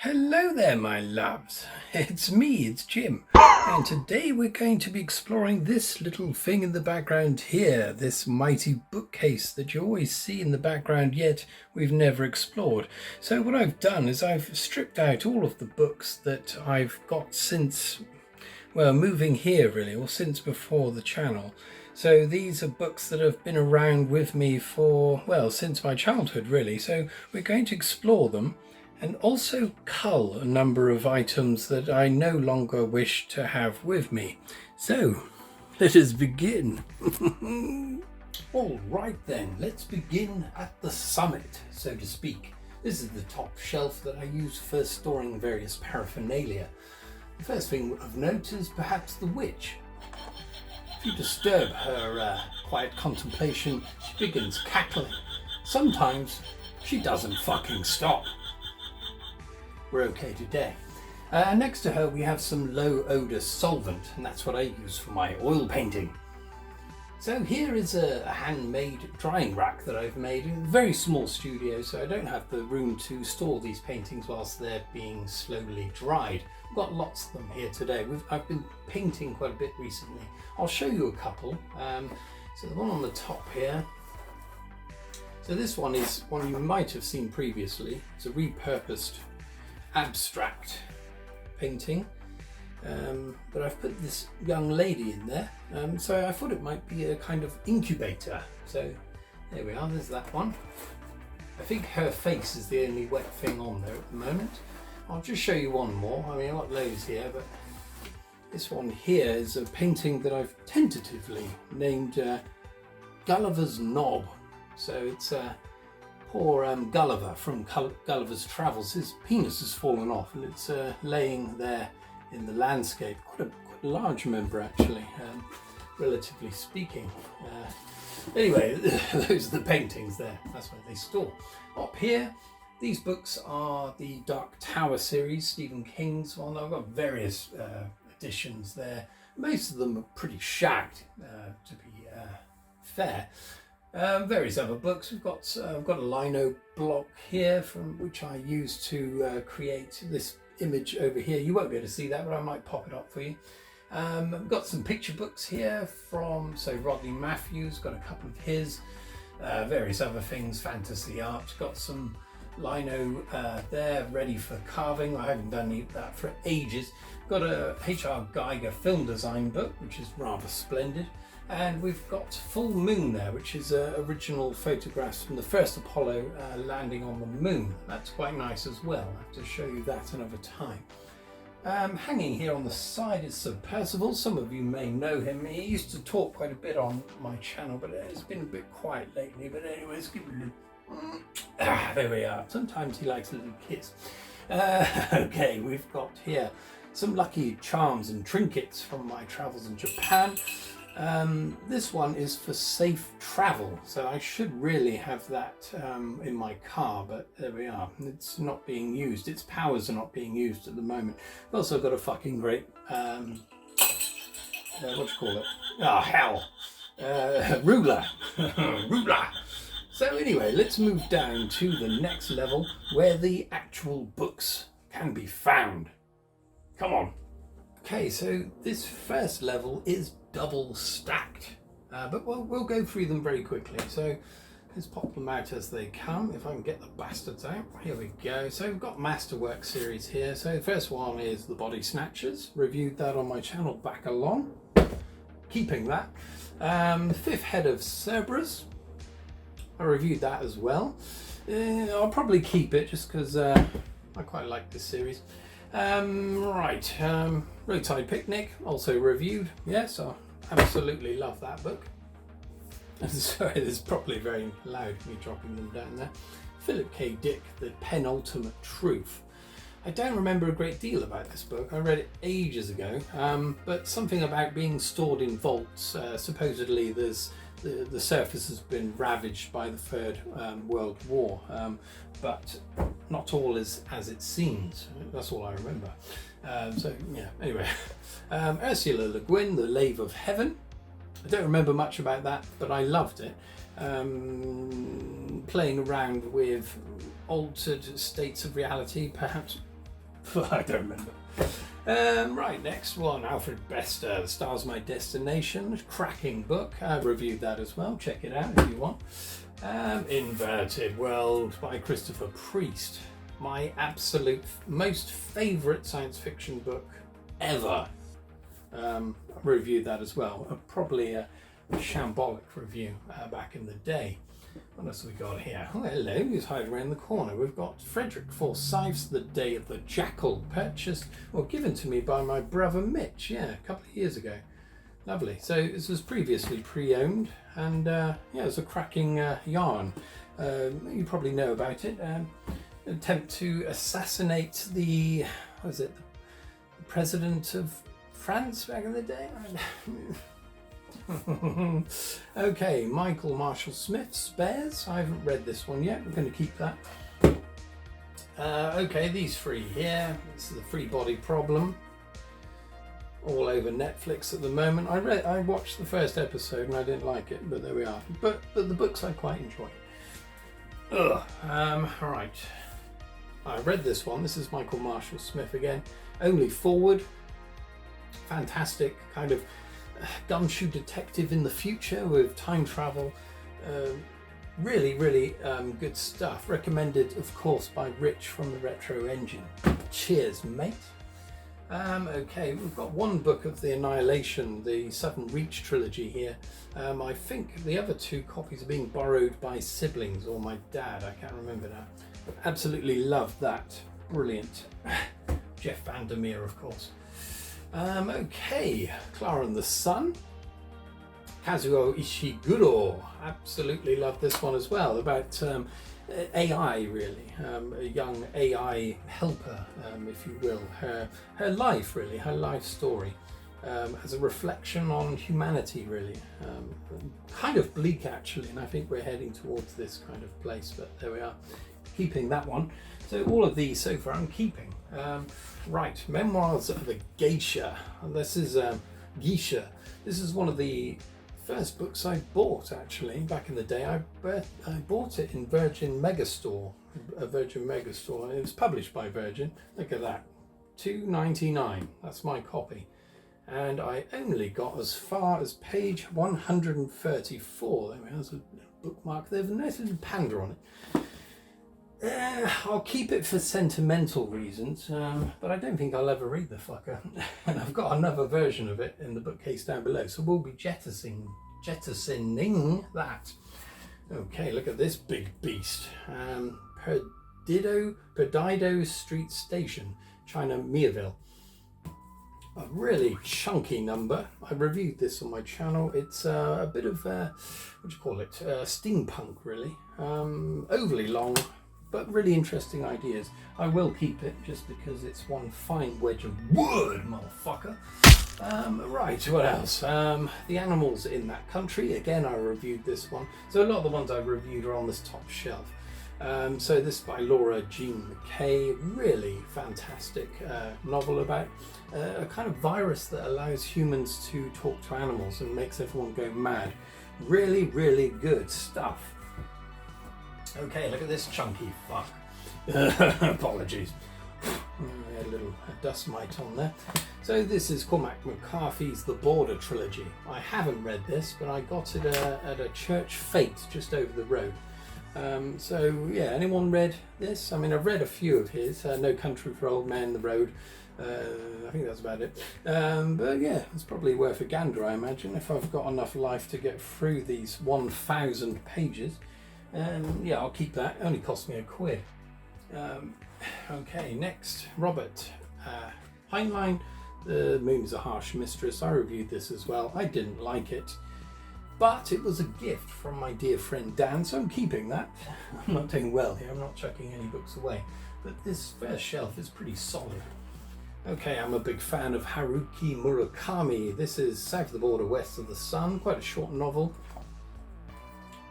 Hello there, my loves. It's me, it's Jim. And today we're going to be exploring this little thing in the background here, this mighty bookcase that you always see in the background, yet we've never explored. So what I've done is I've stripped out all of the books that I've got since, well, moving here really, or since before the channel. So these are books that have been around with me for, well, since my childhood really. So we're going to explore them and also cull a number of items that I no longer wish to have with me. So let us begin. All right then, let's begin at the summit, so to speak. This is the top shelf that I use for storing various paraphernalia. The first thing of note is perhaps the witch. If you disturb her quiet contemplation, she begins cackling. Sometimes she doesn't fucking stop. We're okay today. Next to her we have some low odour solvent, and that's what I use for my oil painting. So here is a handmade drying rack that I've made in a very small studio, so I don't have the room to store these paintings whilst they're being slowly dried. I've got lots of them here today. I've been painting quite a bit recently. I'll show you a couple. So the one on the top here. So this one is one you might have seen previously. It's a repurposed abstract painting, but I've put this young lady in there, so I thought it might be a kind of incubator. So there we are, there's that one. I think her face is the only wet thing on there at the moment. I'll just show you one more. I mean, I've got loads here, but this one here is a painting that I've tentatively named Gulliver's Knob. So it's poor Gulliver from Gulliver's Travels. His penis has fallen off and it's laying there in the landscape. Quite a large member actually, relatively speaking. Anyway, those are the paintings there. That's where they store. Up here, these books are the Dark Tower series, Stephen King's one. I've got various editions there. Most of them are pretty shagged, to be fair. Various other books. I've got a lino block here from which I used to create this image over here. You won't be able to see that, but I might pop it up for you. I've got some picture books here from, so Rodney Matthews, got a couple of his, various other things, fantasy art. Got some lino there ready for carving. I haven't done that for ages. Got a H.R. Geiger film design book, which is rather splendid. And we've got Full Moon there, which is original photographs from the first Apollo landing on the moon. That's quite nice as well. I have to show you that another time. Hanging here on the side is Sir Percival. Some of you may know him. He used to talk quite a bit on my channel, but it's been a bit quiet lately. But anyways, give him a... there we are. Sometimes he likes a little kiss. Okay, we've got here some lucky charms and trinkets from my travels in Japan. This one is for safe travel, so I should really have that in my car, but there we are. It's not being used. Its powers are not being used at the moment. I've also got a fucking great, what do you call it? Oh, hell. Ruler. Ruler. So anyway, let's move down to the next level where the actual books can be found. Come on. Okay, so this first level is double stacked, but we'll go through them very quickly. So let's pop them out as they come, if I can get the bastards out. Here we go. So we've got Masterwork series here. So the first one is The Body Snatchers. Reviewed that on my channel back along. Keeping that. Fifth Head of Cerberus. I reviewed that as well. I'll probably keep it just because I quite like this series. Roadside Picnic, also reviewed. Yes, I absolutely love that book. Sorry, it's probably very loud me dropping them down there. Philip K. Dick, The Penultimate Truth. I don't remember a great deal about this book. I read it ages ago, but something about being stored in vaults. Supposedly there's the surface has been ravaged by the Third World War, but not all is as it seems. That's all I remember. So yeah, anyway. Ursula Le Guin, The Lave of Heaven. I don't remember much about that, but I loved it. Playing around with altered states of reality, perhaps I don't remember. Right, next one, Alfred Bester, The Star's My Destination, cracking book. I've reviewed that as well, check it out if you want. Inverted World by Christopher Priest, my absolute most favourite science fiction book ever. I reviewed that as well, probably a shambolic review back in the day. What else have we got here? Oh, hello, who's hiding around the corner? We've got Frederick Forsyth's The Day of the Jackal, purchased or given to me by my brother Mitch, yeah, a couple of years ago. Lovely. So this was previously pre-owned, and yeah, it's a cracking yarn. You probably know about it. Attempt to assassinate the president of France back in the day. Okay, Michael Marshall Smith, Spares. I haven't read this one yet. We're going to keep that. Okay, these three here. This is The Free Body Problem. All over Netflix at the moment. I watched the first episode and I didn't like it, but there we are. But the books I quite enjoy. All right. I read this one. This is Michael Marshall Smith again. Only Forward. Fantastic kind of gumshoe detective in the future with time travel. Really good stuff. Recommended, of course, by Rich from the Retro Engine. Cheers, mate. Okay, we've got one book of The Annihilation, the Southern Reach trilogy here. I think the other two copies are being borrowed by siblings or my dad, I can't remember now. Absolutely love that. Brilliant. Jeff Vandermeer, of course. Okay, Clara and the Sun. Kazuo Ishiguro. Absolutely love this one as well, about AI really, a young AI helper, if you will. Her life really, her life story, as a reflection on humanity really. Kind of bleak actually, and I think we're heading towards this kind of place, but there we are. Keeping that one. So all of these so far I'm keeping. Right, Memoirs of a Geisha. And this is Geisha. This is one of the first books I bought actually back in the day. I bought it in Virgin Megastore, a Virgin Megastore. It was published by Virgin. Look at that, $2.99. That's my copy, and I only got as far as page 134. There we are. There's a bookmark there with a nice little panda on it. I'll keep it for sentimental reasons, but I don't think I'll ever read the fucker. And I've got another version of it in the bookcase down below, so we'll be jettisoning that. Okay, look at this big beast. Perdido Street Station, China Miaville. A really chunky number. I reviewed this on my channel. It's a bit of, steampunk really. Overly long, but really interesting ideas. I will keep it just because it's one fine wedge of wood, motherfucker. Right, what else? The Animals in That Country. Again, I reviewed this one. So a lot of the ones I reviewed are on this top shelf. So this is by Laura Jean McKay. Really fantastic novel about a kind of virus that allows humans to talk to animals and makes everyone go mad. Really good stuff. Okay, look at this chunky fuck. Apologies. A little dust mite on there. So this is Cormac McCarthy's The Border Trilogy. I haven't read this, but I got it at a church fete just over the road. So yeah, anyone read this? I mean, I've read a few of his. No Country for Old Men, The Road. I think that's about it. But yeah, it's probably worth a gander, I imagine, if I've got enough life to get through these 1,000 pages. Yeah, I'll keep that. It only cost me £1. Okay, next, Robert Heinlein, The Moon's a Harsh Mistress. I reviewed this as well. I didn't like it, but it was a gift from my dear friend Dan, so I'm keeping that. I'm not doing well here. I'm not chucking any books away, but this first shelf is pretty solid. Okay, I'm a big fan of Haruki Murakami. This is South of the Border, West of the Sun. Quite a short novel.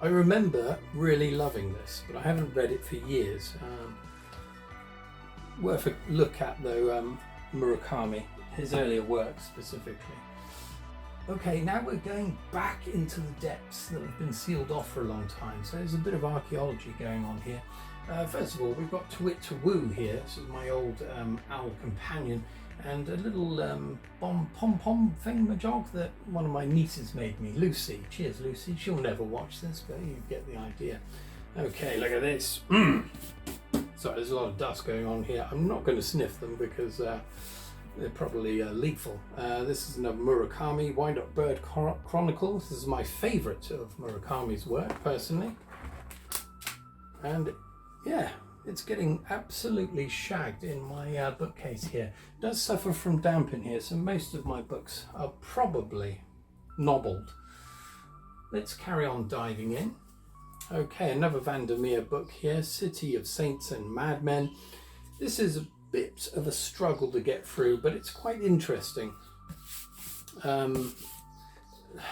I remember really loving this, but I haven't read it for years. Worth a look at though, Murakami, his earlier work specifically. Okay, now we're going back into the depths that have been sealed off for a long time, so there's a bit of archaeology going on here. First of all, we've got To Wit To Woo here. This is my old owl companion, and a little pom-pom thingamajog that one of my nieces made me, Lucy. Cheers, Lucy. She'll never watch this, but you get the idea. Okay, look at this. Sorry, there's a lot of dust going on here. I'm not going to sniff them because they're probably lethal. This is another Murakami, Wind-Up Bird Chronicles. This is my favourite of Murakami's work, personally. And yeah, it's getting absolutely shagged in my bookcase here. It does suffer from damp in here, so most of my books are probably nobbled. Let's carry on diving in. Okay, another Vandermeer book here, City of Saints and Madmen. This is a bit of a struggle to get through, but it's quite interesting.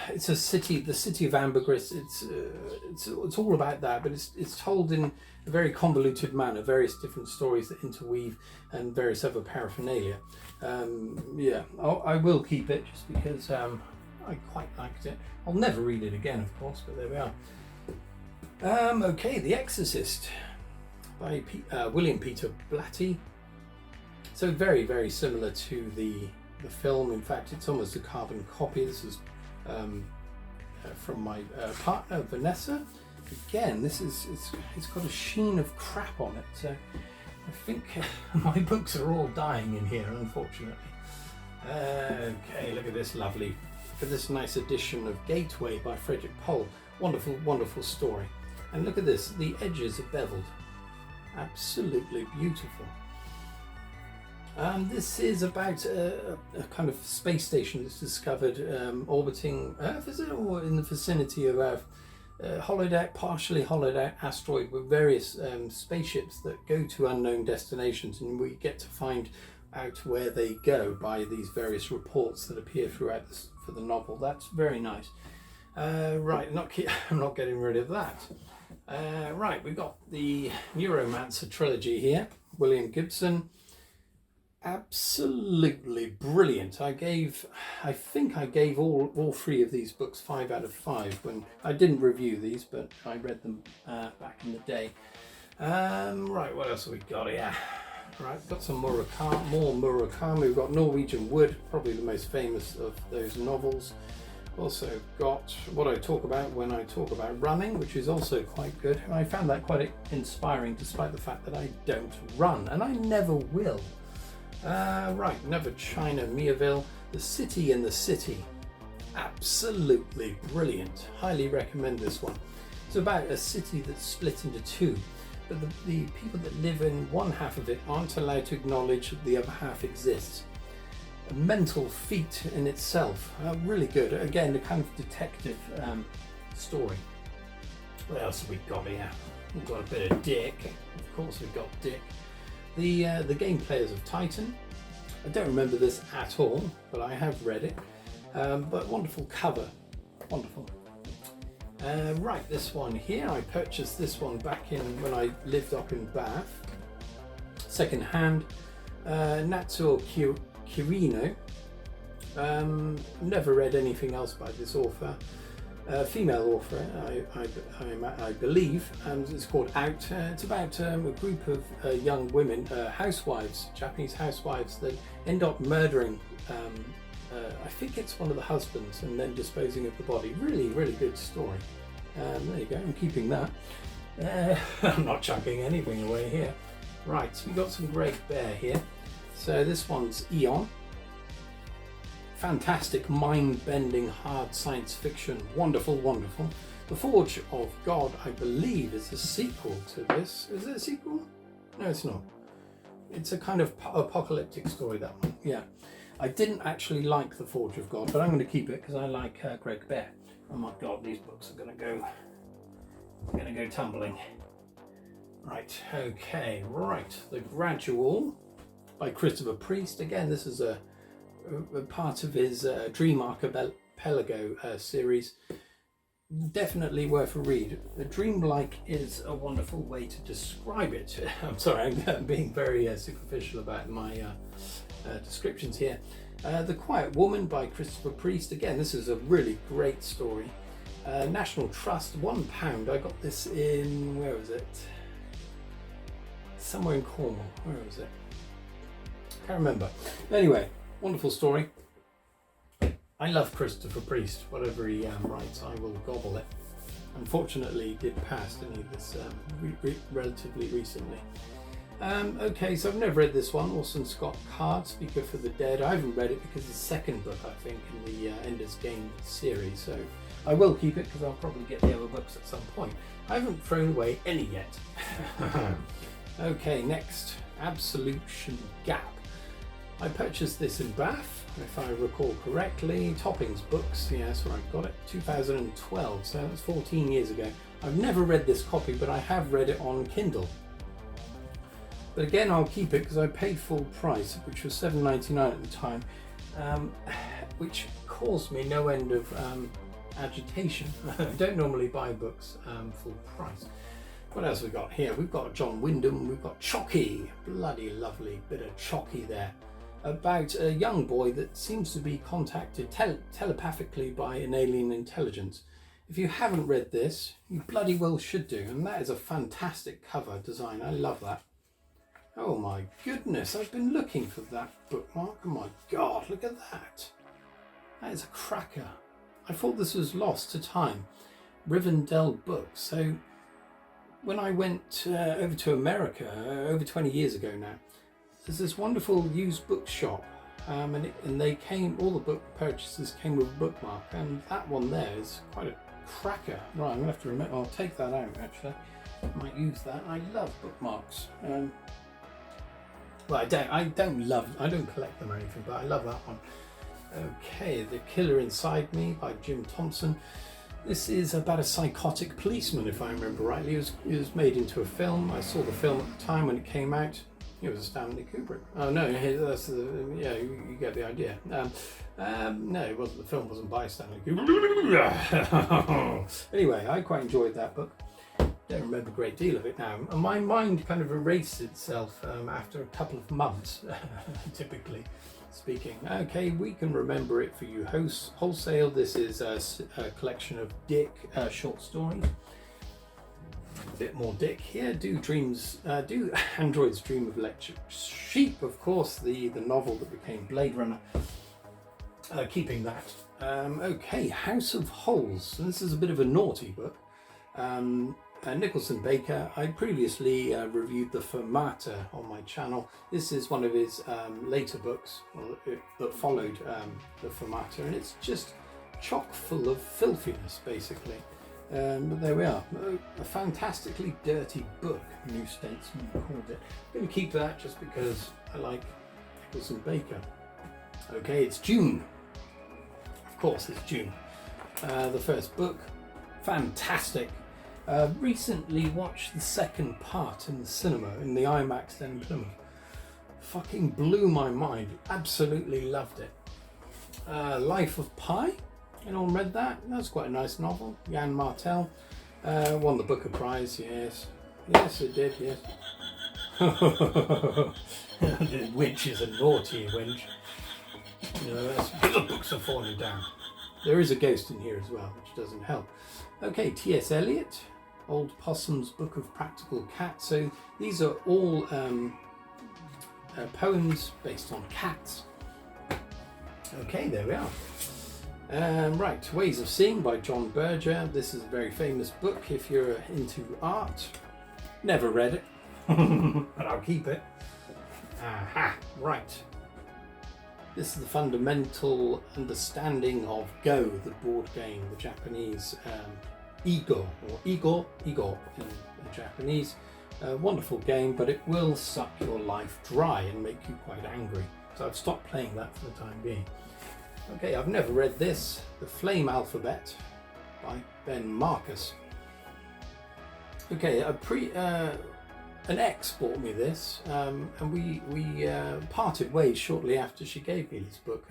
It's a city, the city of ambergris. It's all about that, but it's told in a very convoluted manner, various different stories that interweave and various other paraphernalia. Yeah, I will keep it just because I quite liked it. I'll never read it again, of course, but there we are. Okay, The Exorcist by William Peter Blatty. So very, very similar to the film. In fact, it's almost a carbon copy. This is from my partner Vanessa. Again, it's got a sheen of crap on it. So I think my books are all dying in here, unfortunately. Okay, look at this nice edition of Gateway by Frederick Pohl. Wonderful, wonderful story. And look at this, the edges are beveled. Absolutely beautiful. This is about a kind of space station that's discovered orbiting Earth, is it? Or in the vicinity of Earth. Hollowed out, partially hollowed out asteroid with various spaceships that go to unknown destinations, and we get to find out where they go by these various reports that appear throughout this, for the novel. That's very nice. Right, I'm not getting rid of that. Right, we've got the Neuromancer trilogy here, William Gibson. Absolutely brilliant. I think I gave all three of these books 5 out of 5 when I didn't review these, but I read them back in the day. Right, what else have we got here? Right, got some more Murakami. We've got Norwegian Wood, probably the most famous of those novels. Also got what I talk about when I talk about running, which is also quite good. And I found that quite inspiring, despite the fact that I don't run, and I never will. Right, another China Mieville, The City in the City. Absolutely brilliant. Highly recommend this one. It's about a city that's split into two, but the people that live in one half of it aren't allowed to acknowledge that the other half exists. A mental feat in itself. Really good. Again, a kind of detective story. What else have we got here? We've got a bit of Dick. Of course we've got Dick. The Game Players of Titan. I don't remember this at all, but I have read it. But wonderful cover. Wonderful. Right, this one here. I purchased this one back in when I lived up in Bath. Second hand. Natsuo Kirino. Never read anything else by this author. Female author, I believe, and it's called Out. It's about a group of young women, housewives, Japanese housewives, that end up murdering, I think it's one of the husbands, and then disposing of the body. Really, really good story. There you go, I'm keeping that. I'm not chucking anything away here. Right, so we've got some Greg Bear here. So this one's Eon. Fantastic, mind-bending, hard science fiction. Wonderful, wonderful. The Forge of God, I believe, is a sequel to this. Is it a sequel? No, it's not. It's a kind of apocalyptic story, that one. Yeah. I didn't actually like The Forge of God, but I'm going to keep it because I like Greg Bear. Oh my God, these books are going to go tumbling. Right, okay, right. The Gradual by Christopher Priest. Again, this is a part of his Dream Archipelago series. Definitely worth a read. Dreamlike is a wonderful way to describe it. I'm sorry, I'm being very superficial about my descriptions here. The Quiet Woman by Christopher Priest. Again, this is a really great story. National Trust, £1. I got this in, where was it? somewhere in Cornwall. Where was it? Can't remember. Anyway, wonderful story. I love Christopher Priest. Whatever he writes, I will gobble it. Unfortunately, he did pass, didn't he, this relatively recently. Okay, so I've never read this one. Orson Scott Card, Speaker for the Dead. I haven't read it because it's the second book, I think, in the Ender's Game series. So I will keep it because I'll probably get the other books at some point. I haven't thrown away any yet. Okay, next, Absolution Gap. I purchased this in Bath, if I recall correctly. Toppings Books, yeah, that's where I got it. 2012, so that's 14 years ago. I've never read this copy, but I have read it on Kindle. But again, I'll keep it because I paid full price, which was $7.99 at the time, which caused me no end of agitation. I don't normally buy books full price. What else we got here? We've got John Wyndham, we've got Chalky, bloody lovely bit of Chalky there, about a young boy that seems to be contacted telepathically by an alien intelligence. If you haven't read this, you bloody well should do, and that is a fantastic cover design. I love that. Oh my goodness, I've been looking for that bookmark. Oh my god, look at that. That is a cracker. I thought this was lost to time. Rivendell Books. So when I went over to America over 20 years ago now, there's this wonderful used bookshop, and they came, all the book purchases came with a bookmark, and that one there is quite a cracker. Right, I'm gonna have to remember, I'll take that out actually. I might use that. I love bookmarks. Well, I don't collect them or anything, but I love that one. Okay, The Killer Inside Me by Jim Thompson. This is about a psychotic policeman, if I remember rightly. It was made into a film. I saw the film at the time when it came out. It was a Stanley Kubrick. Oh no, that's yeah, you get the idea. No, it wasn't. The film wasn't by Stanley Kubrick. Anyway, I quite enjoyed that book. Don't remember a great deal of it now. And my mind kind of erased itself after a couple of months, typically speaking. Okay, we can remember it for you. Wholesale. This is a collection of Dick short stories. A bit more Dick here. Do androids dream of electric sheep? Of course, the novel that became Blade Runner. Keeping that. Okay, House of Holes. And this is a bit of a naughty book. Nicholson Baker. I previously reviewed The Fermata on my channel. This is one of his later books that followed The Fermata, and it's just chock full of filthiness, basically. But there we are. A fantastically dirty book, New Statesman called it. I'm going to keep that just because I like Nicholson Baker. Okay, it's June. Of course, it's June. The first book, fantastic. Recently watched the second part in the cinema, in the IMAX then in Plymouth. Fucking blew my mind. Absolutely loved it. Life of Pi. Anyone read that? That's quite a nice novel. Jan Martel. Won the Booker Prize, yes. Yes, it did, yes. The witch is a naughty wench. You know, the books are falling down. There is a ghost in here as well, which doesn't help. Okay, T.S. Eliot, Old Possum's Book of Practical Cats. So these are all poems based on cats. Okay, there we are. Right, Ways of Seeing by John Berger. This is a very famous book if you're into art. Never read it, but I'll keep it. Aha, right. This is the fundamental understanding of Go, the board game, the Japanese Ego, or Igo in Japanese. Wonderful game, but it will suck your life dry and make you quite angry. So I've stopped playing that for the time being. Okay, I've never read this. The Flame Alphabet by Ben Marcus. Okay, an ex bought me this, and we parted ways shortly after she gave me this book.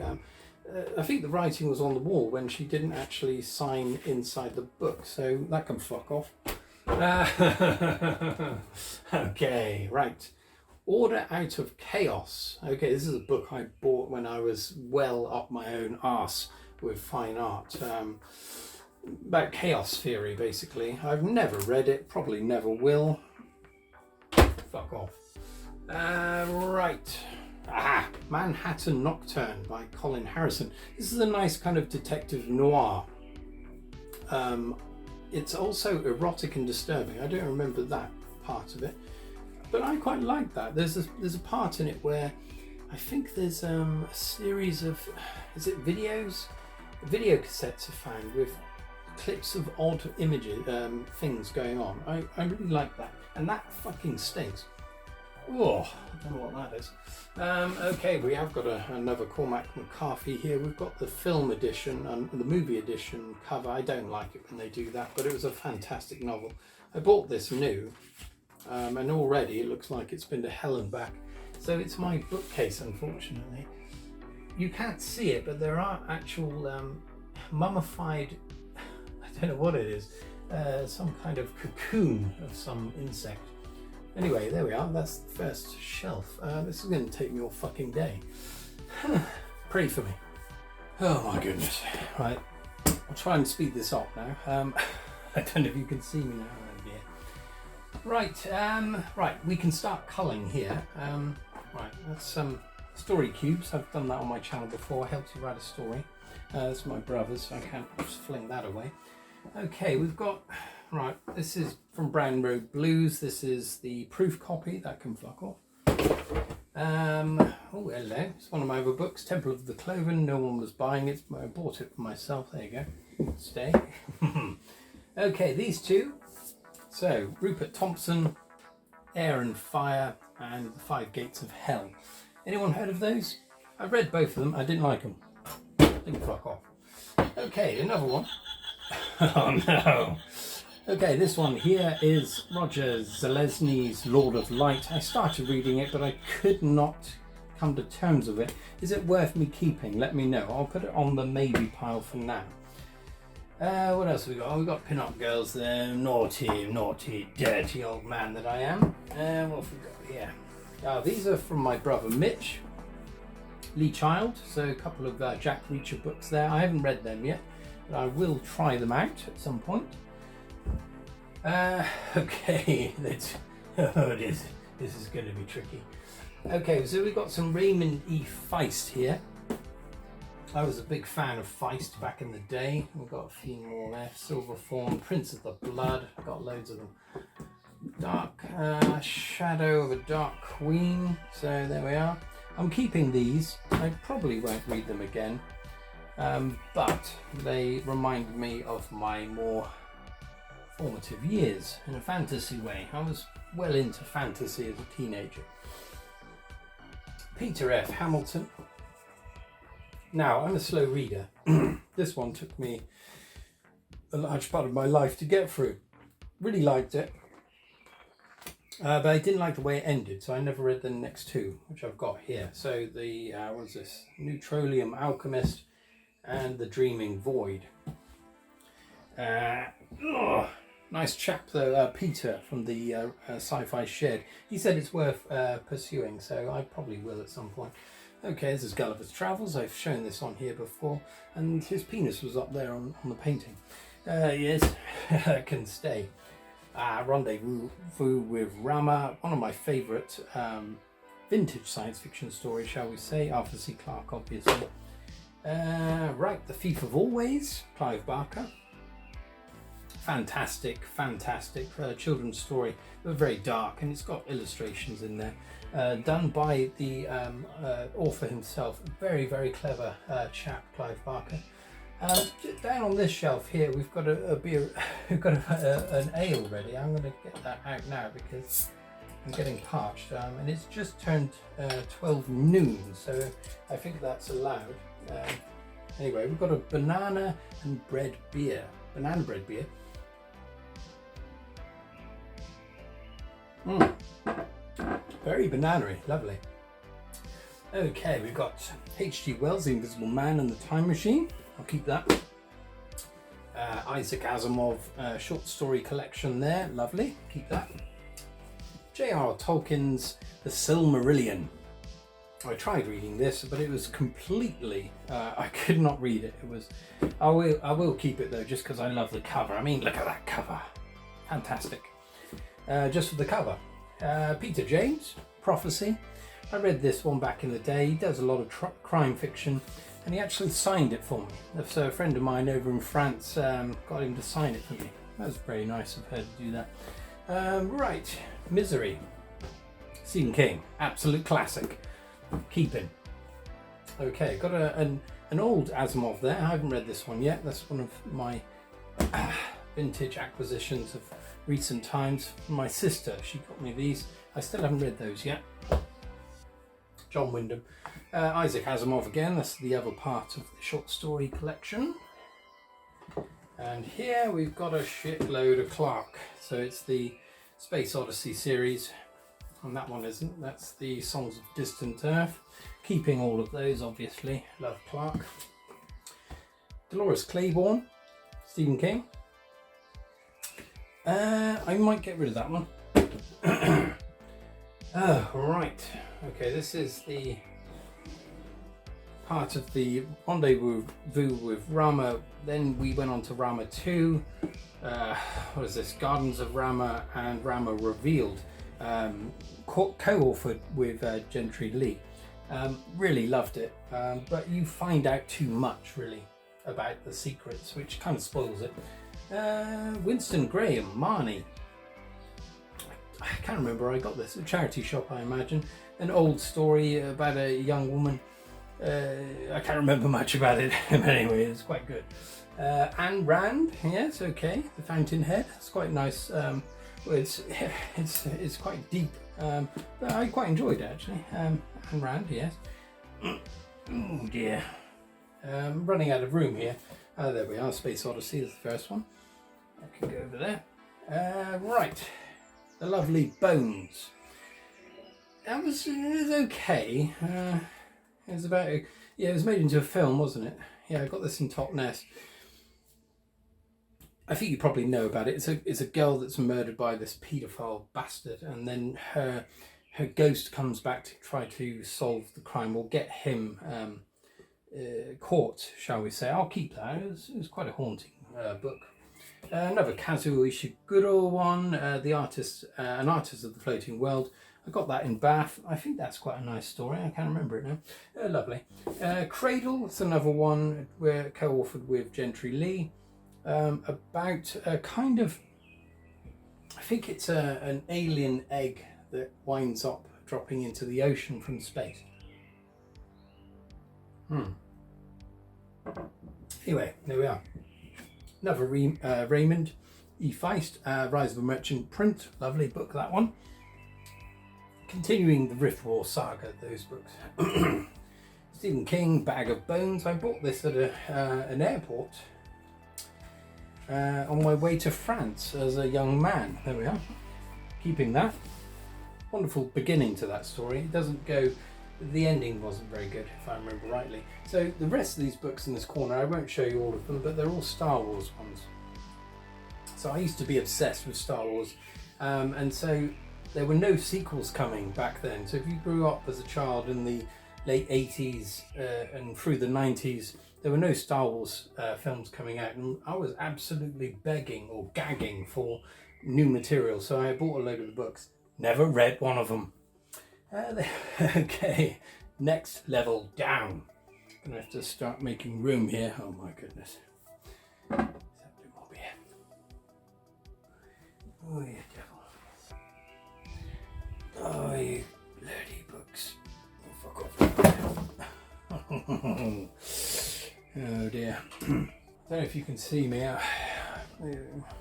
I think the writing was on the wall when she didn't actually sign inside the book, so that can fuck off. Okay, right. Order Out of Chaos. Okay, this is a book I bought when I was well up my own arse with fine art. About chaos theory, basically. I've never read it, probably never will. Fuck off. Right. Manhattan Nocturne by Colin Harrison. This is a nice kind of detective noir. It's also erotic and disturbing. I don't remember that part of it, but I quite like that. There's a part in it where I think there's a series of, is it videos? Video cassettes are found with clips of odd images, things going on. I really like that, and that fucking stinks. Oh, I don't know what that is. Okay, we have got another Cormac McCarthy here. We've got the film edition and the movie edition cover. I don't like it when they do that, but it was a fantastic novel. I bought this new, and already it looks like it's been to hell and back. So it's my bookcase, unfortunately. You can't see it, but there are actual mummified, I don't know what it is, some kind of cocoon of some insect. Anyway, there we are. That's the first shelf. This is going to take me all fucking day. Pray for me. Oh my goodness. Right, I'll try and speed this up now. I don't know if you can see me now. Oh dear. Right, right, we can start culling here. Right, that's some story cubes. I've done that on my channel before. Helps you write a story. That's my brother's, so I can't just fling that away. Okay, we've got, right, this is from Brown Road Blues. This is the proof copy. That can fuck off. Oh, hello. It's one of my other books, Temple of the Cloven. No one was buying it. I bought it for myself. There you go. Stay. Okay, these two. So, Rupert Thompson, Air and Fire, and The Five Gates of Hell. Anyone heard of those? I read both of them. I didn't like them. Didn't fuck off. Okay, another one. Oh no. Okay, this one here is Roger Zelazny's Lord of Light. I started reading it, but I could not come to terms with it. Is it worth me keeping? Let me know. I'll put it on the maybe pile for now. What else have we got? Oh, we've got Pin-Up Girls there. Naughty, naughty, dirty old man that I am. What have we got here? These are from my brother Mitch. Lee Child. So a couple of Jack Reacher books there. I haven't read them yet, but I will try them out at some point. Okay, this is going to be tricky. Okay, so we've got some Raymond E. Feist here. I was a big fan of Feist back in the day. We've got a few more left. Silver Fawn, Prince of the Blood. I've got loads of them. Dark Shadow of a Dark Queen. So there we are. I'm keeping these. I probably won't read them again, but they remind me of my more formative years in a fantasy way. I was well into fantasy as a teenager. Peter F. Hamilton. Now, I'm a slow reader. This one took me a large part of my life to get through. Really liked it. But I didn't like the way it ended, so I never read the next two, which I've got here. So the, what's this? Neutralium Alchemist and The Dreaming Void. Nice chap though, Peter from the Sci-Fi Shed. He said it's worth pursuing, so I probably will at some point. Okay, this is Gulliver's Travels. I've shown this on here before, and his penis was up there on the painting. Yes, can stay. Rendezvous with Rama, one of my favourite vintage science fiction stories, shall we say. Arthur C. Clarke, obviously. Right, The Thief of Always, Clive Barker. Fantastic children's story, but very dark, and it's got illustrations in there. Done by the author himself. Very, very clever chap, Clive Barker. Down on this shelf here, we've got a beer. We've got an ale ready. I'm going to get that out now because I'm getting parched, and it's just turned 12 noon, so I think that's allowed. Anyway, we've got a banana and bread beer. Banana bread beer. Very banana-y, lovely. Okay, we've got H.G. Wells' The Invisible Man and the Time Machine. I'll keep that. Isaac Asimov short story collection there, lovely. Keep that. J.R.R. Tolkien's The Silmarillion. I tried reading this, but it was completely. I could not read it. It was. I will keep it though, just because I love the cover. I mean, look at that cover, fantastic. Just for the cover. Peter James, Prophecy. I read this one back in the day. He does a lot of crime fiction, and he actually signed it for me. So a friend of mine over in France got him to sign it for me. That was very nice of her to do that. Right, Misery. Stephen King, absolute classic. Keeping. Okay, got an old Asimov there. I haven't read this one yet. That's one of my vintage acquisitions of recent times. My sister, she got me these. I still haven't read those yet. John Wyndham. Isaac Asimov again, that's the other part of the short story collection. And here we've got a shitload of Clark. So it's the Space Odyssey series, and that one isn't. That's the Songs of Distant Earth. Keeping all of those, obviously. Love Clark. Dolores Claiborne, Stephen King. I might get rid of that one. Oh, right. Okay, this is the part of the rendezvous with Rama. Then we went on to Rama 2. What is this? Gardens of Rama and Rama Revealed. Co-authored with Gentry Lee. Really loved it. But you find out too much, really, about the secrets, which kind of spoils it. Winston Graham, Marnie. I can't remember where I got this. A charity shop, I imagine. An old story about a young woman. I can't remember much about it, but anyway, it's quite good. Ayn Rand, yes, okay. The Fountainhead, it's quite nice. Well, it's quite deep, but I quite enjoyed it actually. Ayn Rand, yes. Oh dear. Running out of room here. There we are. Space Odyssey is the first one. I can go over there. Right. The Lovely Bones. It was okay. It was about it was made into a film, wasn't it? Yeah, I got this in Top Nest. I think you probably know about it. It's a girl that's murdered by this paedophile bastard, and then her ghost comes back to try to solve the crime or get him caught, shall we say. I'll keep that. It was quite a haunting book. Another Kazuo Ishiguro one, an artist of the floating world. I got that in Bath. I think that's quite a nice story. I can't remember it now. Lovely. Cradle, it's another one we're co-authored with Gentry Lee. About a kind of, I think it's an alien egg that winds up dropping into the ocean from space. Anyway, there we are. Another Raymond E. Feist, Rise of a Merchant Print. Lovely book, that one. Continuing the Rift War saga, those books. Stephen King, Bag of Bones. I bought this at an airport on my way to France as a young man. There we are. Keeping that. Wonderful beginning to that story. It doesn't go... The ending wasn't very good, if I remember rightly. So the rest of these books in this corner, I won't show you all of them, but they're all Star Wars ones. So I used to be obsessed with Star Wars, and so there were no sequels coming back then. So if you grew up as a child in the late 80s and through the 90s, there were no Star Wars films coming out, and I was absolutely begging or gagging for new material. So I bought a load of the books. Never read one of them. Okay, next level down. Gonna have to start making room here. Oh my goodness. Let's have a bit more beer. Oh, you devil. Oh, you bloody books. Oh, fuck off. Oh dear. I don't know if you can see me.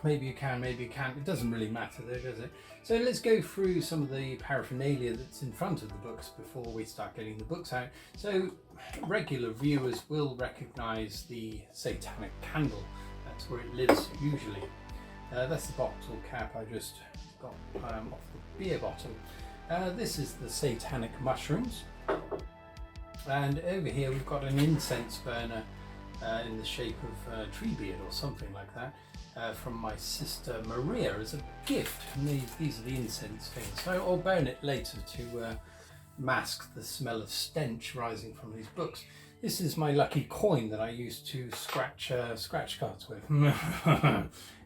Maybe you can, maybe you can't. It doesn't really matter though, does it? So let's go through some of the paraphernalia that's in front of the books before we start getting the books out. So regular viewers will recognise the satanic candle. That's where it lives usually. That's the bottle cap I just got off the beer bottle. This is the satanic mushrooms. And over here we've got an incense burner in the shape of Treebeard or something like that. From my sister Maria as a gift. And these are the incense things. So I'll burn it later to mask the smell of stench rising from these books. This is my lucky coin that I used to scratch cards with.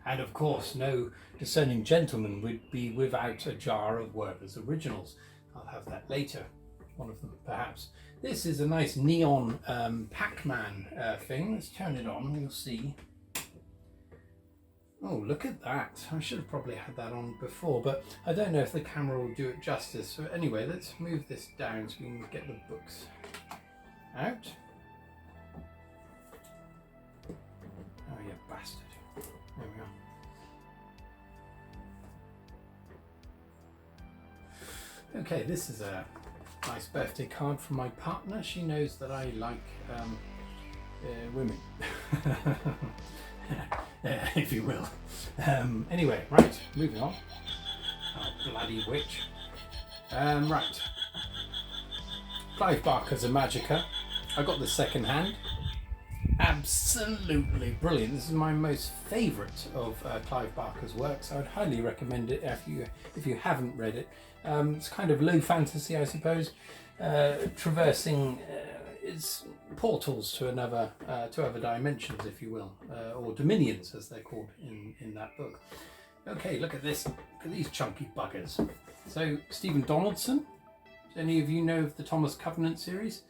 And of course, no discerning gentleman would be without a jar of Werther's Originals. I'll have that later. One of them, perhaps. This is a nice neon Pac-Man thing. Let's turn it on, you'll see. Oh, look at that. I should have probably had that on before, but I don't know if the camera will do it justice. So anyway, let's move this down so we can get the books out. Oh, you bastard. There we are. Okay, this is a nice birthday card from my partner. She knows that I like women. If you will. Anyway, right, moving on. Oh, bloody witch. Right. Clive Barker's a Magica. I got the second hand. Absolutely brilliant. This is my most favourite of Clive Barker's works. I would highly recommend it if you haven't read it. It's kind of low fantasy, I suppose, traversing its portals to other dimensions, if you will, or dominions as they're called in that book. Okay, look at this. Look at these chunky buggers. So Stephen Donaldson. Do any of you know of the Thomas Covenant series?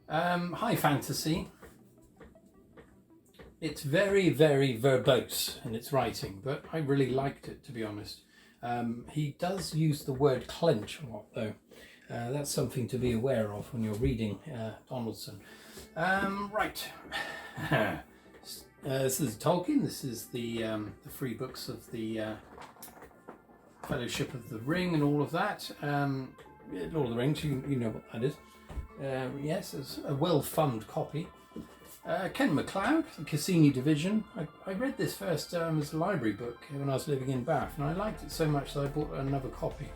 High fantasy. It's very, very verbose in its writing, but I really liked it, to be honest. He does use the word clench a lot, though. That's something to be aware of when you're reading Donaldson. Right. This is Tolkien. This is the 3 books of the Fellowship of the Ring and all of that. Lord of the Rings, you know what that is. Yes, it's a well-thumbed copy. Ken MacLeod, the Cassini Division. I read this first as a library book when I was living in Bath, and I liked it so much that I bought another copy.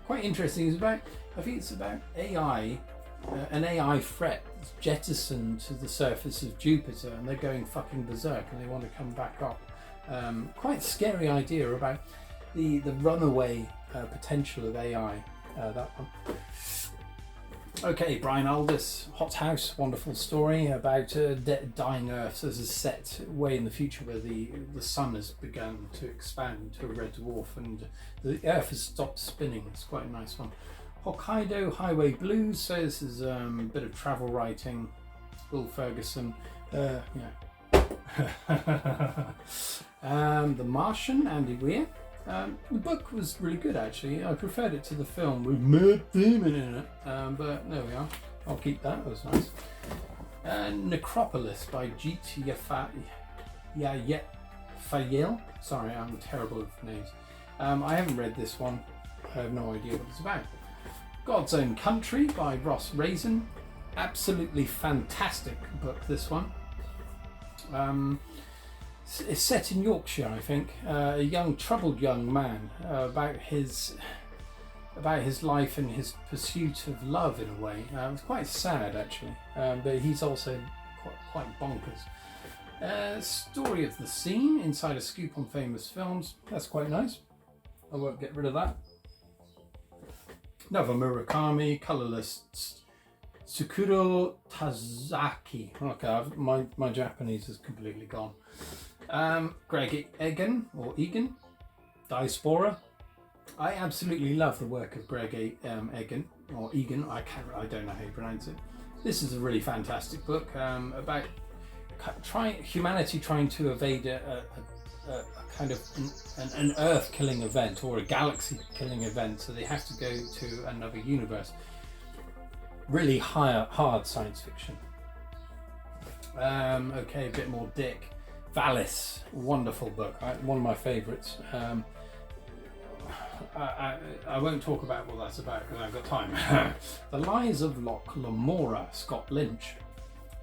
Quite interesting. I think it's about AI, an AI threat that's jettisoned to the surface of Jupiter, and they're going fucking berserk, and they want to come back up. Quite scary idea about the runaway potential of AI. That one. Okay, Brian Aldiss, Hot House, wonderful story about dying Earth as a set way in the future where the sun has begun to expand into a red dwarf and the Earth has stopped spinning. It's quite a nice one. Hokkaido Highway Blues, so this is a bit of travel writing. Will Ferguson, The Martian, Andy Weir. The book was really good, actually. I preferred it to the film with Matt Damon in it, but there we are. I'll keep that. That was nice. Necropolis by Jeet Fayel. Sorry, I'm terrible with names. I haven't read this one. I have no idea what it's about. God's Own Country by Ross Raisin. Absolutely fantastic book, this one. It's set in Yorkshire, I think. A troubled young man about his life and his pursuit of love in a way. It's quite sad, actually, but he's also quite bonkers. Story of the Scene, Inside a Scoop on Famous Films. That's quite nice. I won't get rid of that. Another Murakami, Colourless Tsukuro Tazaki. Okay, my Japanese is completely gone. Greg Egan, Diaspora. I absolutely love the work of Greg Egan, or Egan, I don't know how you pronounce it. This is a really fantastic book about humanity trying to evade a kind of an Earth-killing event or a galaxy-killing event, so they have to go to another universe. Really hard science fiction. Okay, a bit more Dick. Valis, wonderful book, one of my favourites. I won't talk about what that's about because I haven't got time. The Lies of Loch Lamora, Scott Lynch.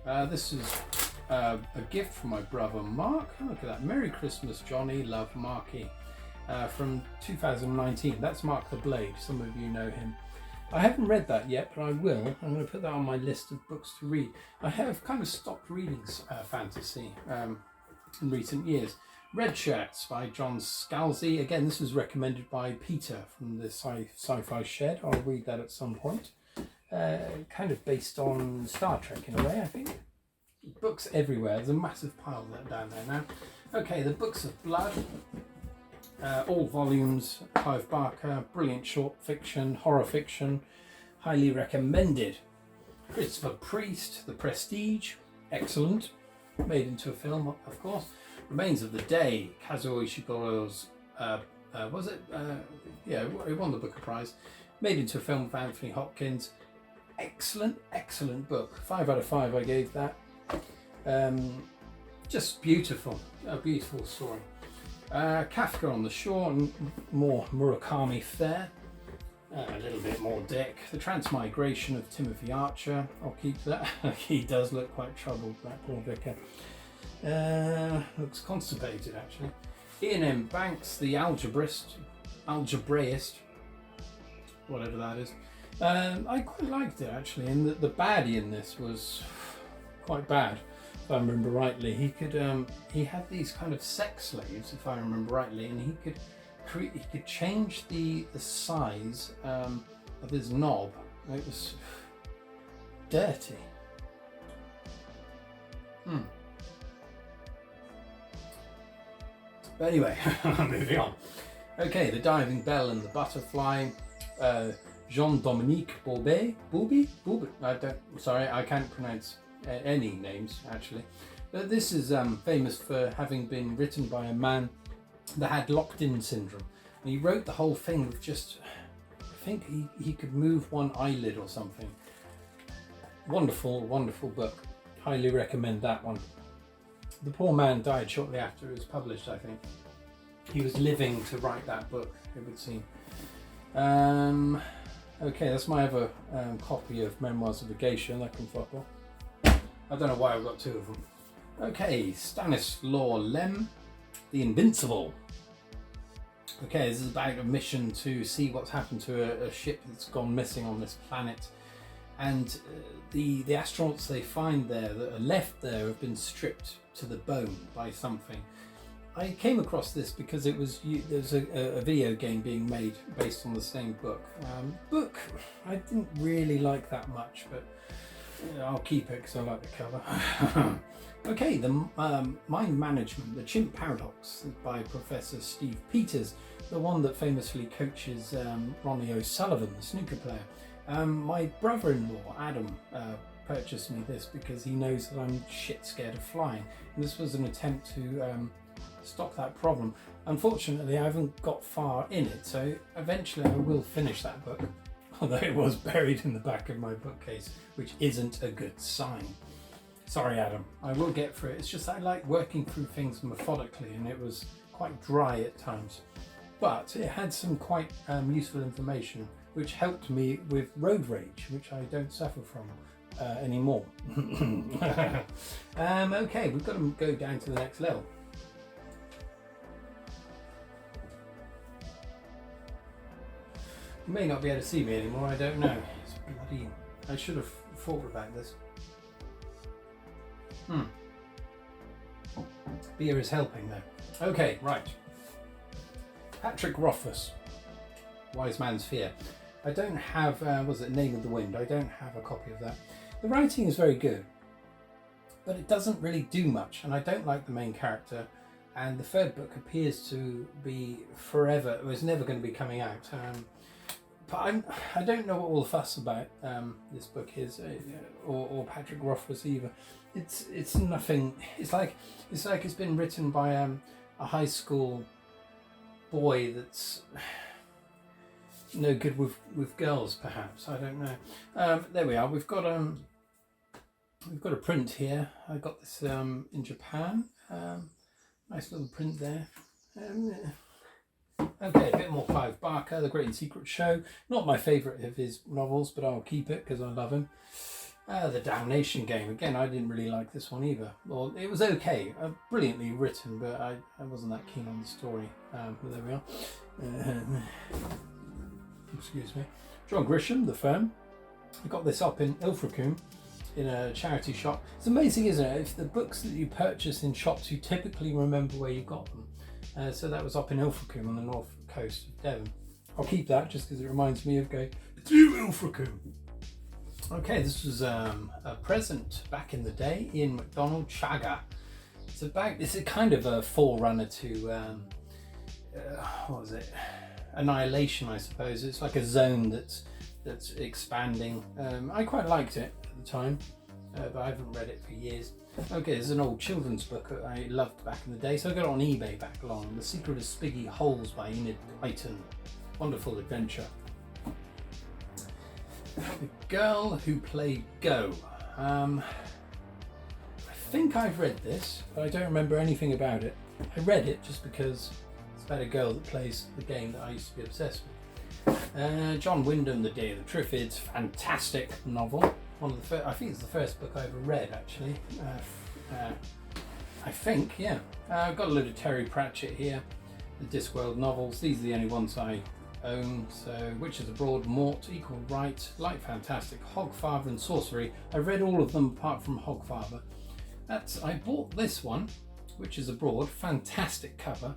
This is a gift from my brother Mark. Look at that. Merry Christmas, Johnny, love, Marky. From 2019. That's Mark the Blade. Some of you know him. I haven't read that yet, but I will. I'm going to put that on my list of books to read. I have kind of stopped reading fantasy in recent years. Red Shirts by John Scalzi. Again, this was recommended by Peter from the Sci-Fi Shed. I'll read that at some point. Kind of based on Star Trek in a way, I think. Books everywhere. There's a massive pile down there now. Okay, the Books of Blood. All volumes, Clive Barker, brilliant short fiction, horror fiction, highly recommended. Christopher Priest, The Prestige, excellent, made into a film, of course. Remains of the Day, Kazuo Ishiguro's, yeah, it won the Booker Prize, made into a film with Anthony Hopkins. Excellent book. 5 out of 5 I gave that. Just beautiful, a beautiful story. Kafka on the Shore, more Murakami fare. A little bit more Dick. The Transmigration of Timothy Archer, I'll keep that. He does look quite troubled, that poor vicar. Looks constipated actually. Ian M. Banks, The Algebraist, whatever that is. I quite liked it actually, and the baddie in this was quite bad. If I remember rightly, he had these kind of sex slaves, if I remember rightly, and he could change the size of his knob. It was dirty. But anyway, moving on. Okay, The Diving Bell and the Butterfly. Jean-Dominique Bourbet. I can't pronounce any names actually. But this is famous for having been written by a man that had locked-in syndrome. And he wrote the whole thing with just, I think he could move one eyelid or something. Wonderful book. Highly recommend that one. The poor man died shortly after it was published, I think. He was living to write that book, it would seem. Okay, that's my other copy of Memoirs of a Geisha, that can fuck off. I don't know why I've got 2 of them. Okay, Stanislaw Lem, The Invincible. Okay, this is about a mission to see what's happened to a ship that's gone missing on this planet. And the astronauts they find there that are left there have been stripped to the bone by something. I came across this because there's a video game being made based on the same book. Book I didn't really like that much, but I'll keep it because I like the cover. Okay, the Mind Management, The Chimp Paradox by Professor Steve Peters, the one that famously coaches Ronnie O'Sullivan, the snooker player. My brother-in-law, Adam, purchased me this because he knows that I'm shit scared of flying. And this was an attempt to stop that problem. Unfortunately, I haven't got far in it, so eventually I will finish that book. Although it was buried in the back of my bookcase, which isn't a good sign. Sorry, Adam, I will get through it. It's just I like working through things methodically, and it was quite dry at times. But it had some quite useful information, which helped me with road rage, which I don't suffer from anymore. Okay, we've got to go down to the next level. You may not be able to see me anymore, I don't know. It's bloody... I should have thought about this. Beer is helping though. Okay, right. Patrick Rothfuss, Wise Man's Fear. I don't have, was it Name of the Wind? I don't have a copy of that. The writing is very good, but it doesn't really do much, and I don't like the main character. And the third book appears to be forever, it was never going to be coming out. But I don't know what all the fuss about this book is, or Patrick Rothfuss either. It's nothing. It's like it's been written by a high school boy that's no good with girls, perhaps. I don't know. There we are. We've got a print here. I got this in Japan. Nice little print there. Okay, a bit more Clive Barker, The Great and Secret Show. Not my favourite of his novels, but I'll keep it because I love him. The Damnation Game. Again, I didn't really like this one either. Well, it was okay, brilliantly written, but I wasn't that keen on the story. But there we are. Excuse me. John Grisham, The Firm. I got this up in Ilfracombe in a charity shop. It's amazing, isn't it? If the books that you purchase in shops, you typically remember where you got them. So that was up in Ilfracombe on the north coast of Devon. I'll keep that just because it reminds me of going to Ilfracombe. Okay, this was a present back in the day, Ian MacDonald, Chaga. It's a kind of a forerunner to what was it? Annihilation, I suppose. It's like a zone that's expanding. I quite liked it at the time, but I haven't read it for years. Okay, there's an old children's book I loved back in the day, so I got it on eBay back along. The Secret of Spiggy Holes by Enid Blyton. Wonderful adventure. The Girl Who Played Go. I think I've read this, but I don't remember anything about it. I read it just because it's about a girl that plays the game that I used to be obsessed with. John Wyndham, The Day of the Triffids, fantastic novel. One of the I think it's the first book I ever read, actually. I think, yeah. I've got a load of Terry Pratchett here, the Discworld novels. These are the only ones I own. So, Witches Abroad, Mort, Equal Right, Light Fantastic, Hogfather and Sorcery. I've read all of them apart from Hogfather. I bought this one, Witches Abroad, fantastic cover.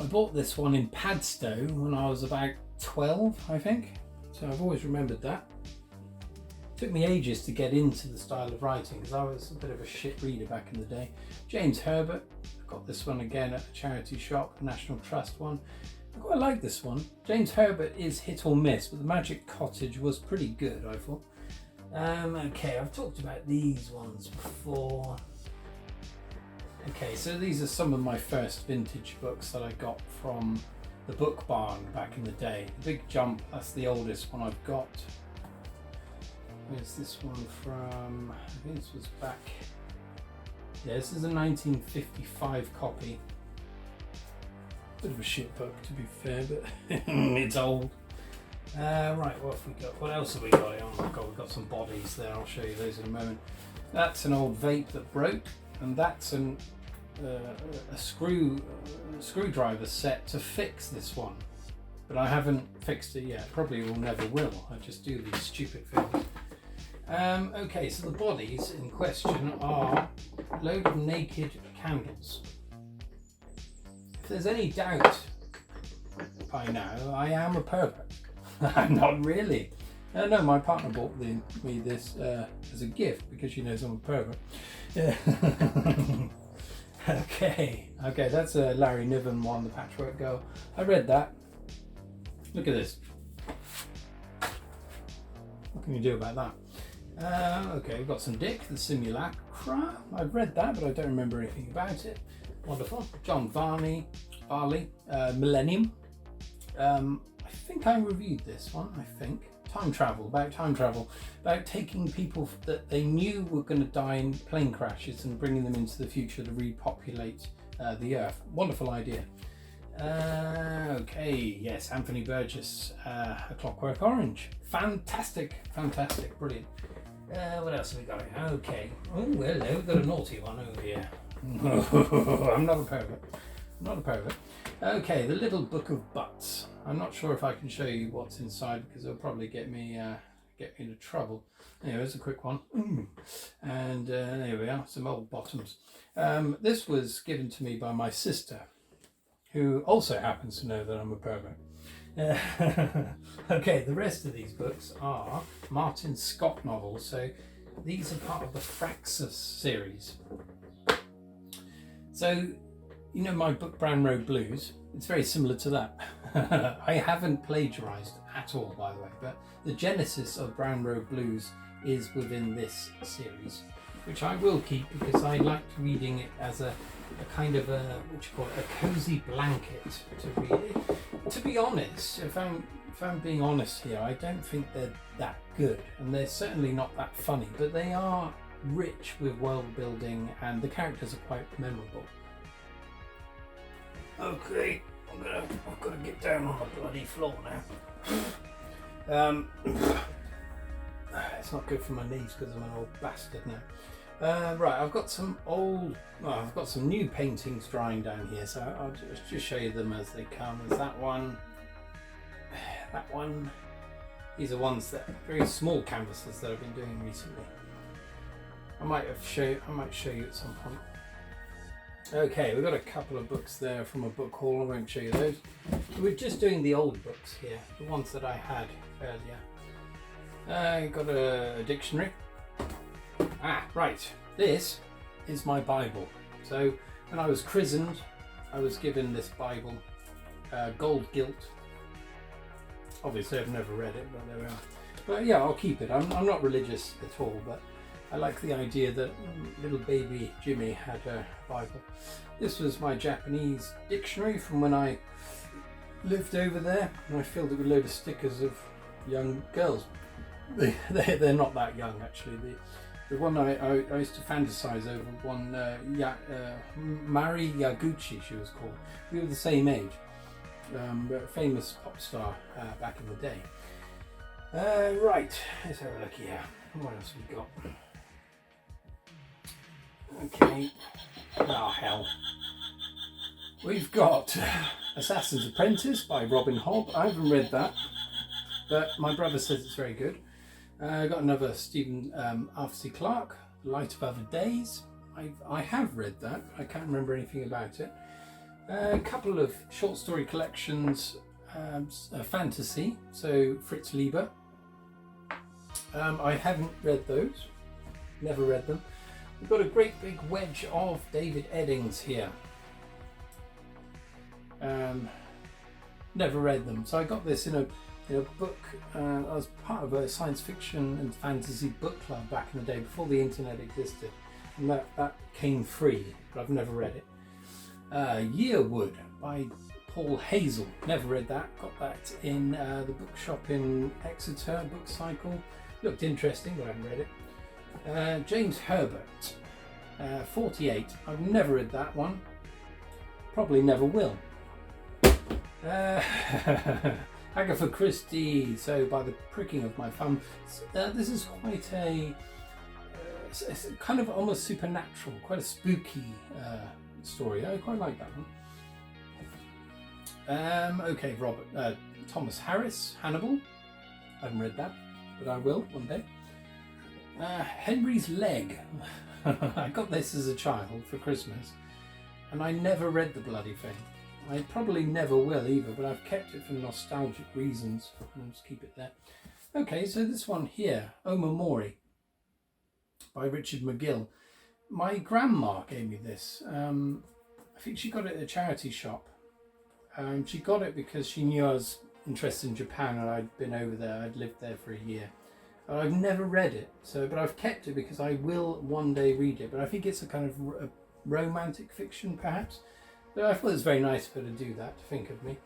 I bought this one in Padstow when I was about 12, I think. So I've always remembered that. It took me ages to get into the style of writing because I was a bit of a shit reader back in the day. James Herbert, I got this one again at a charity shop, National Trust one. I quite like this one. James Herbert is hit or miss, but The Magic Cottage was pretty good, I thought. Okay, I've talked about these ones before. Okay, so these are some of my first vintage books that I got from the Book Barn back in the day. Big Jump, that's the oldest one I've got. Where's this one from? I think this was back. Yeah, this is a 1955 copy. Bit of a shit book, to be fair, but it's old. Right, what have we got? What else have we got? Oh my god, we've got some bodies there. I'll show you those in a moment. That's an old vape that broke, and that's a screwdriver set to fix this one. But I haven't fixed it yet. Probably will never will. I just do these stupid things. Okay, so the bodies in question are a load of naked candles. If there's any doubt by now, I am a pervert. I'm not really. No, my partner bought me this as a gift because she knows I'm a pervert. Yeah. Okay, that's a Larry Niven one, The Patchwork Girl. I read that. Look at this. What can you do about that? Okay, we've got some Dick, The Simulacra. I've read that, but I don't remember anything about it. Wonderful. John Varley, Millennium. I think I reviewed this one, about taking people that they knew were going to die in plane crashes and bringing them into the future to repopulate the Earth. Wonderful idea. Okay, yes, Anthony Burgess, A Clockwork Orange. Fantastic, brilliant. What else have we got here? Okay. Oh, hello, we've got a naughty one over here. I'm not a pervert. Okay, The Little Book of Butts. I'm not sure if I can show you what's inside because it'll probably get me into trouble. Anyway, there's a quick one. And there we are, some old bottoms. This was given to me by my sister, who also happens to know that I'm a pervert. Okay, the rest of these books are Martin Scott novels. So these are part of the Fraxus series. So, you know my book Brown Road Blues? It's very similar to that. I haven't plagiarized at all, by the way, but the genesis of Brown Road Blues is within this series, which I will keep because I liked reading it as a kind of a cozy blanket to read it. To be honest, if I'm being honest here, I don't think they're that good, and they're certainly not that funny, but they are rich with world building and the characters are quite memorable. Okay, I've got to get down on the bloody floor now. It's not good for my knees because I'm an old bastard now. Right, I've got some new paintings drying down here, so I'll just show you them as they come. There's that one. These are ones that are very small canvases that I've been doing recently. I might show you at some point. Okay, we've got a couple of books there from a book haul. I won't show you those. We're just doing the old books here, the ones that I had earlier. Got a dictionary. Right. This is my Bible. So when I was christened I was given this Bible, Gold Gilt. Obviously I've never read it, but there we are. But yeah, I'll keep it. I'm not religious at all, but I like the idea that little baby Jimmy had a Bible. This was my Japanese dictionary from when I lived over there, and I filled it with a load of stickers of young girls. They're not that young, actually. The one I used to fantasize over, one Mari Yaguchi, she was called. We were the same age, but a famous pop star back in the day. Right, let's have a look here. What else have we got? Okay. Oh, hell. We've got Assassin's Apprentice by Robin Hobb. I haven't read that, but my brother says it's very good. I got another Stephen Arthur C. Clarke, Light of Other Days. I have read that. I can't remember anything about it. A couple of short story collections, fantasy, so Fritz Lieber. I haven't read those. Never read them. We've got a great big wedge of David Eddings here. Never read them. So I got this in a book. I was part of a science fiction and fantasy book club back in the day before the internet existed, and that came free, but I've never read it. Yearwood by Paul Hazel. Never read that. Got that in the bookshop in Exeter, Book Cycle. Looked interesting, but I haven't read it. James Herbert, 48. I've never read that one. Probably never will. Agatha Christie, so by the pricking of my thumb. This is quite it's kind of almost supernatural, quite a spooky story. I quite like that one. Okay, Thomas Harris, Hannibal. I haven't read that, but I will one day. Henry's Leg. I got this as a child for Christmas, and I never read the bloody thing. I probably never will either, but I've kept it for nostalgic reasons. I'll just keep it there. Okay, so this one here, Omamori by Richard McGill. My grandma gave me this. I think she got it at a charity shop. She got it because she knew I was interested in Japan and I'd been over there. I'd lived there for a year. I've never read it, but I've kept it because I will one day read it. But I think it's a kind of a romantic fiction, perhaps. But I thought it was very nice of her to do that, to think of me.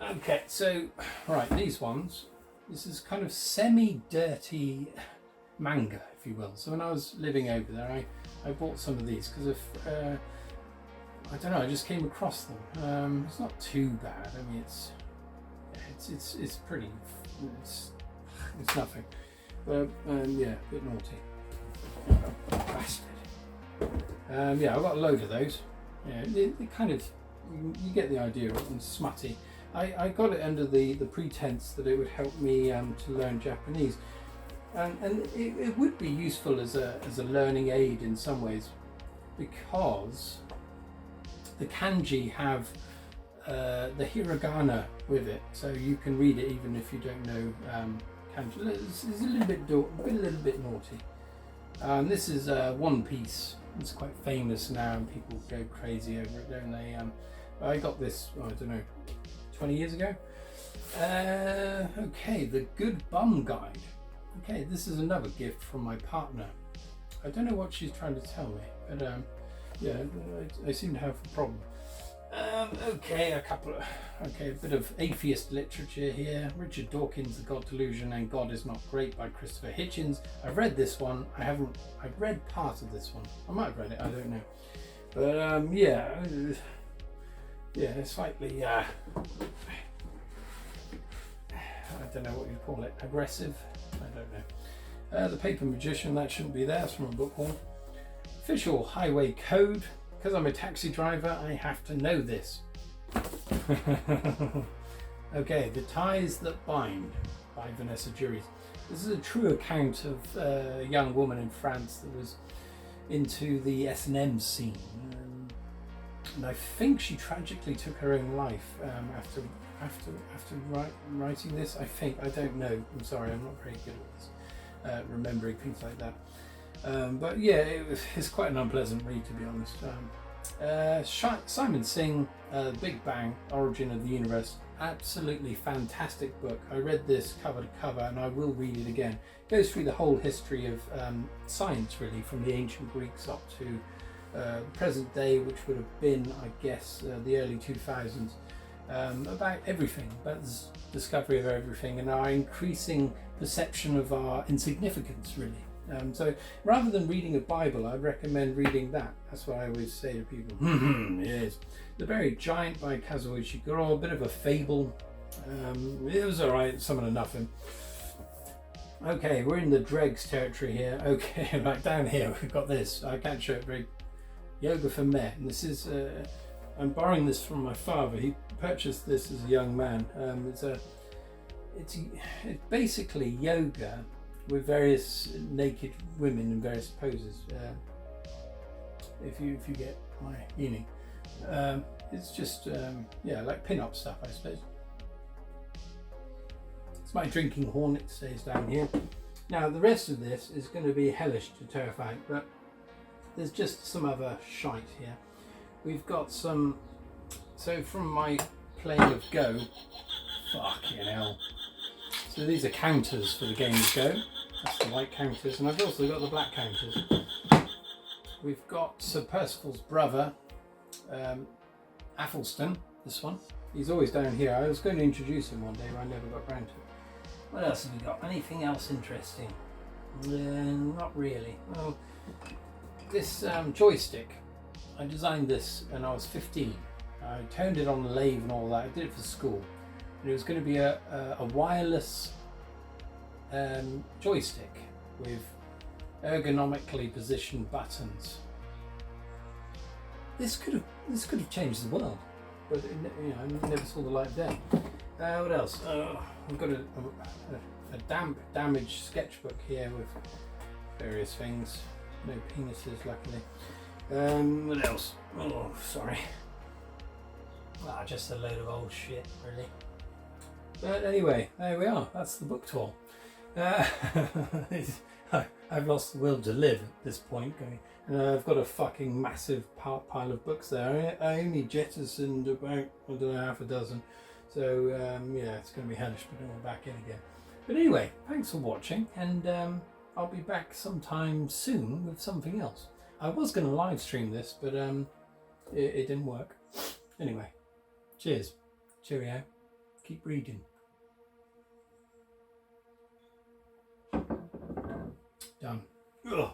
Okay, so, right, these ones. This is kind of semi-dirty manga, if you will. So when I was living over there, I bought some of these because I don't know, I just came across them. It's not too bad. I mean, it's pretty. It's nothing. But yeah, a bit naughty. Bastard. Yeah, I've got a load of those. Yeah, it kind of, you get the idea of it, and smutty. I got it under the pretense that it would help me to learn Japanese, and it would be useful as a learning aid in some ways, because the kanji have the hiragana with it, so you can read it even if you don't know kanji. It's a little bit naughty. This is One Piece. It's quite famous now and people go crazy over it, don't they? I got this, I don't know, 20 years ago. Okay, The Good Bum Guide. Okay, this is another gift from my partner. I don't know what she's trying to tell me, but yeah, I seem to have a problem. Okay, a bit of atheist literature here. Richard Dawkins, The God Delusion and God Is Not Great by Christopher Hitchens. I've read this one. I've read part of this one. I might have read it, I don't know. But yeah, slightly, I don't know what you call it, aggressive? I don't know. The Paper Magician, that shouldn't be there, it's from a book hall. Official Highway Code. Because I'm a taxi driver, I have to know this. Okay, The Ties That Bind by Vanessa Juries. This is a true account of a young woman in France that was into the S&M scene. And I think she tragically took her own life after writing this. I don't know. I'm sorry, I'm not very good at this, remembering things like that. But yeah, it's quite an unpleasant read, to be honest. Simon Singh, Big Bang, Origin of the Universe. Absolutely fantastic book. I read this cover to cover and I will read it again. It goes through the whole history of science, really, from the ancient Greeks up to present day, which would have been, I guess, the early 2000s. About everything, about the discovery of everything and our increasing perception of our insignificance, really. So rather than reading a Bible, I recommend reading that. That's what I always say to people. Yes. The Buried Giant by Kazuo Ishiguro, a bit of a fable. It was alright, some of the nothing. Okay, we're in the dregs territory here. Okay, right down here we've got this. I can't show it very. Yoga for Men. And this is, I'm borrowing this from my father. He purchased this as a young man. It's basically yoga with various naked women in various poses. If you get my meaning, it's just yeah, like pin-up stuff, I suppose. It's my drinking horn. It stays down here. Now the rest of this is going to be hellish to terrifying, but there's just some other shite here. We've got some. So from my playing of Go, fucking hell. So these are counters for the game of Go. That's the white counters, and I've also got the black counters. We've got Sir Percival's brother, Athelstan, this one. He's always down here. I was going to introduce him one day, but I never got round to it. What else have we got? Anything else interesting? Not really. Well, this joystick, I designed this when I was 15. I turned it on the lathe and all that. I did it for school. And it was going to be a wireless joystick with ergonomically positioned buttons. This could have changed the world, but I never saw the light of day. What else? I've got a damaged sketchbook here with various things. No penises, luckily. What else? Oh, sorry. Just a load of old shit, really. But anyway, there we are. That's the book tour. I've lost the will to live at this point. I've got a fucking massive pile of books there. I only jettisoned about, I don't know, half a dozen. So yeah, it's going to be hellish putting it all back in again. But anyway, thanks for watching, and I'll be back sometime soon with something else. I was going to live stream this, but it didn't work. Anyway, cheers. Cheerio. Keep reading. Done. Ugh.